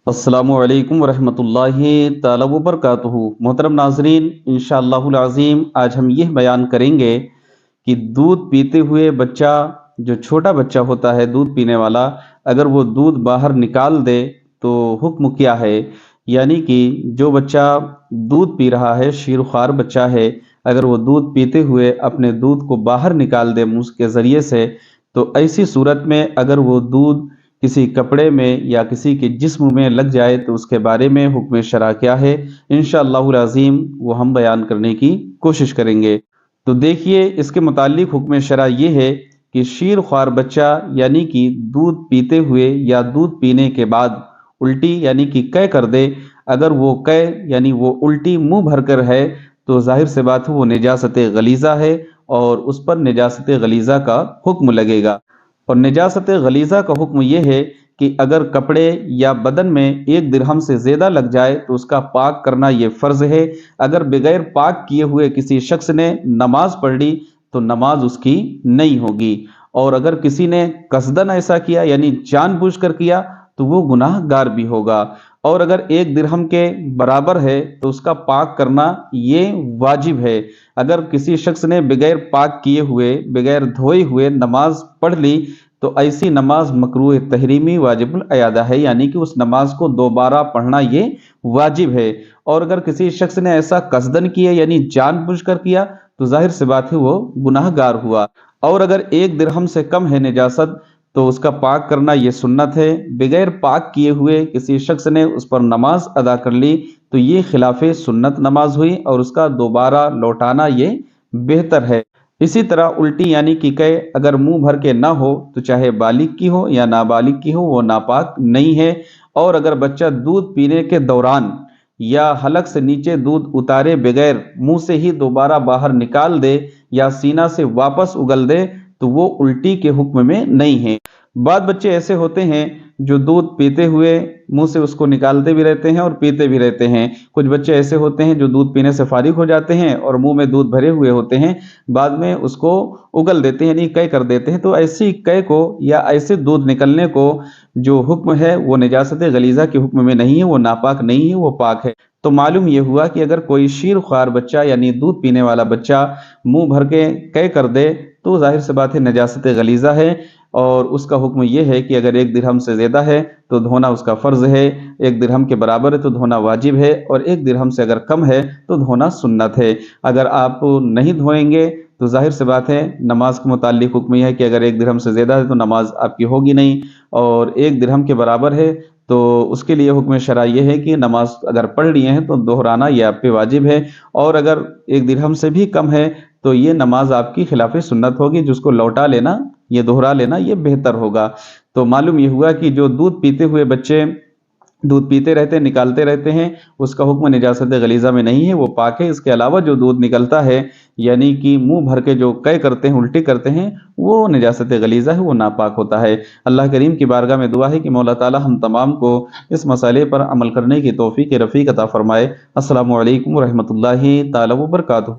अस्सलामुअलैकुम वरहमतुल्लाहि ताला वबरकातुहू। मोहतरम नाजरीन, इंशाअल्लाहुल अज़ीम आज हम यह बयान करेंगे कि दूध पीते हुए बच्चा, जो छोटा बच्चा होता है दूध पीने वाला, अगर वो दूध बाहर निकाल दे तो हुक्म क्या है। यानी कि जो बच्चा दूध पी रहा है, शीरख्वार बच्चा है, अगर वो दूध पीते हुए अपने दूध को बाहर निकाल दे मुंह के ज़रिए से, तो ऐसी सूरत में अगर वो दूध किसी कपड़े में या किसी के जिस्म में लग जाए तो उसके बारे में हुक्म शरअ क्या है, इंशाअल्लाहुल अज़ीम वो हम बयान करने की कोशिश करेंगे। तो देखिए, इसके मुतालिक हुक्म शरअ ये है कि शीर ख्वार बच्चा यानी कि दूध पीते हुए या दूध पीने के बाद उल्टी यानी कि कै कर दे, अगर वो कै यानी वो उल्टी मुंह भर कर है, तो जाहिर से बात है वो निजासत गलीज़ा है और उस पर निजासत गलीज़ा का हुक्म लगेगा। और निजासत गलीज़ा का हुक्म यह है कि अगर कपड़े या बदन में 1 दिरहम से ज़्यादा लग जाए तो उसका पाक करना ये फ़र्ज़ है। अगर बगैर पाक किए हुए किसी शख्स ने नमाज पढ़ ली तो नमाज उसकी नहीं होगी। और अगर किसी ने कसदन ऐसा किया यानी जानबूझकर किया तो वो गुनाहगार भी होगा। और अगर 1 दिरहम के बराबर है तो उसका पाक करना ये वाजिब है। अगर किसी शख्स ने बगैर पाक किए हुए, बगैर धोए हुए नमाज पढ़ ली तो ऐसी नमाज मकरूह तहरीमी वाजिबुल अयादा है, यानी कि उस नमाज को दोबारा पढ़ना ये वाजिब है। और अगर किसी शख्स ने ऐसा कसदन किया यानी जानबूझकर किया तो जाहिर सी बात है वो गुनाहगार हुआ। और अगर 1 दिरहम से कम है निजासत तो उसका पाक करना ये सुन्नत है। बगैर पाक किए हुए किसी शख्स ने उस पर नमाज अदा कर ली तो ये खिलाफ सुन्नत नमाज हुई और उसका दोबारा लौटाना ये बेहतर है। इसी तरह उल्टी यानी कि कै अगर मुंह भर के ना हो तो चाहे बालिग की हो या नाबालिग की हो, वो नापाक नहीं है। और अगर बच्चा दूध पीने के दौरान या हलक से नीचे दूध उतारे बगैर मुंह से ही दोबारा बाहर निकाल दे या सीना से वापस उगल दे तो वो उल्टी के हुक्म में नहीं है। बाद बच्चे ऐसे होते हैं जो दूध पीते हुए मुंह से उसको निकालते भी रहते हैं और पीते भी रहते हैं। कुछ बच्चे ऐसे होते हैं जो दूध पीने से फारिग हो जाते हैं और मुंह में दूध भरे हुए होते हैं, बाद में उसको उगल देते हैं यानी कै कर देते हैं। तो ऐसी कै को या ऐसे दूध निकलने को जो हुक्म है वो निजासत गलीज़ा के हुक्म में नहीं है, वो नापाक नहीं है, वो पाक है। तो मालूम ये हुआ कि अगर कोई शीर ख्वार बच्चा यानी दूध पीने वाला बच्चा मुंह भर के कै कर दे तो जाहिर सी बात है निजासत गलीज़ा है। और उसका हुक्म यह है कि अगर 1 दिरहम से ज़्यादा है तो धोना उसका फ़र्ज़ है, 1 दिरहम के बराबर है तो धोना वाजिब है और 1 दिरहम से अगर कम है तो धोना सुन्नत है। अगर आप नहीं धोएंगे तो जाहिर सी बात है नमाज के मुतालिक हुक्म यह है कि अगर 1 दिरहम से ज़्यादा है तो नमाज आपकी होगी नहीं, और 1 दिरहम के बराबर है तो उसके लिए हुक्म शरअ यह है कि नमाज अगर पढ़ लिए हैं तो दोहराना ये आप पे वाजिब है। और अगर 1 दिरहम से भी कम है तो ये नमाज आपकी खिलाफ सुन्नत होगी, जिसको लौटा लेना, ये दोहरा लेना ये बेहतर होगा। तो मालूम ये हुआ कि जो दूध पीते हुए बच्चे दूध पीते रहते हैं, निकालते रहते हैं, उसका हुक्म निजासत गलीज़ा में नहीं है, वो पाक है। इसके अलावा जो दूध निकलता है यानी कि मुंह भर के जो कै करते हैं, उल्टी करते हैं, वो निजासत गलीज़ा है, वो नापाक होता है। अल्लाह करीम की बारगाह में दुआ है कि मौला ताला हम तमाम को इस मसाले पर अमल करने की तौफीक रफ़ीक अता फरमाए। अस्सलामु अलैकुम व रहमतुल्लाहि ताला व बरकातुहू।